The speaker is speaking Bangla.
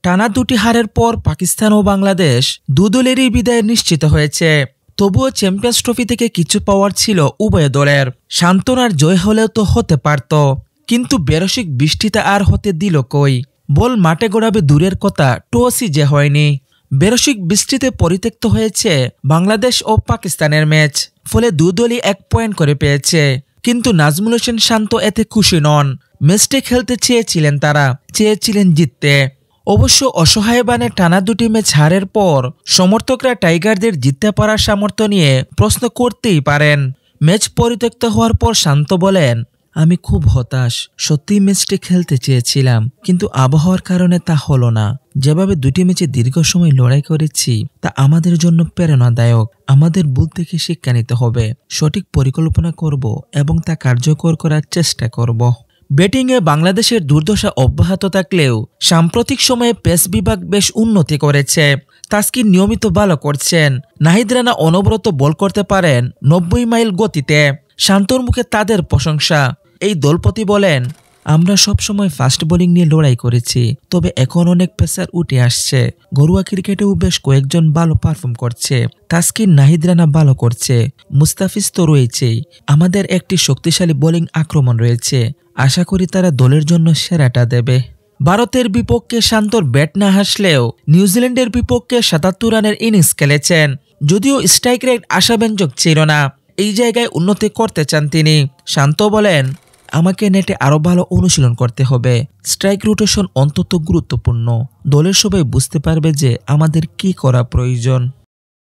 টানা দুটি হারের পর পাকিস্তান ও বাংলাদেশ দুদলেরই বিদায় নিশ্চিত হয়েছে। তবুও চ্যাম্পিয়ন্স ট্রফি থেকে কিছু পাওয়ার ছিল উভয় দলের। সান্ত্বনার জয় হলেও তো হতে পারত, কিন্তু বেরসিক বৃষ্টিতে আর হতে দিল কই। বল মাঠে গড়াবে দূরের কথা, টসই যে হয়নি। বেরসিক বৃষ্টিতে পরিত্যক্ত হয়েছে বাংলাদেশ ও পাকিস্তানের ম্যাচ। ফলে দুদলই 1 পয়েন্ট করে পেয়েছে। কিন্তু নাজমুল হোসেন শান্ত এতে খুশি নন। ম্যাচটি খেলতে চেয়েছিলেন তারা, চেয়েছিলেন জিততে। অবশ্য অসহায় বানে টানা দুটি ম্যাচ হারের পর সমর্থকরা টাইগারদের জিততে পারার সামর্থ্য নিয়ে প্রশ্ন করতেই পারেন। ম্যাচ পরিত্যক্ত হওয়ার পর শান্ত বলেন, আমি খুব হতাশ। সত্যিই ম্যাচটি খেলতে চেয়েছিলাম, কিন্তু আবহাওয়ার কারণে তা হলো না। যেভাবে দুটি ম্যাচে দীর্ঘ সময় লড়াই করেছি তা আমাদের জন্য প্রেরণাদায়ক। আমাদের ভুল থেকে শিক্ষা নিতে হবে, সঠিক পরিকল্পনা করব এবং তা কার্যকর করার চেষ্টা করব। ব্যাটিংয়ে বাংলাদেশের দুর্দশা অব্যাহত থাকলেও সাম্প্রতিক সময়ে পেস বিভাগ বেশ উন্নতি করেছে। তাসকিন নিয়মিত ভালো করছেন। নাহিদ রানা অনবরত বল করতে পারেন 90 মাইল গতিতে। শান্তর মুখে তাদের প্রশংসা। এই দলপতি বলেন, আমরা সবসময় ফাস্ট বোলিং নিয়ে লড়াই করেছি, তবে এখন অনেক পেসার উঠে আসছে। ঘরোয়া ক্রিকেটেও বেশ কয়েকজন ভালো পারফর্ম করছে। তাসকিন, নাহিদ রানা ভালো করছে, মুস্তাফিজ তো রয়েছেই। আমাদের একটি শক্তিশালী বোলিং আক্রমণ রয়েছে। আশা করি তারা দলের জন্য সেরাটা দেবে। ভারতের বিপক্ষে শান্তর ব্যাট না হাসলেও নিউজিল্যান্ডের বিপক্ষে 77 রানের ইনিংস খেলেছেন। যদিও স্ট্রাইক রেট আশাব্যঞ্জক ছিল না, এই জায়গায় উন্নতি করতে চান তিনি। শান্ত বলেন, আমাকে নেটে আরো ভালো অনুশীলন করতে হবে। স্ট্রাইক রোটেশন অন্তত গুরুত্বপূর্ণ। দলের সবাই বুঝতে পারবে যে আমাদের কি করা প্রয়োজন।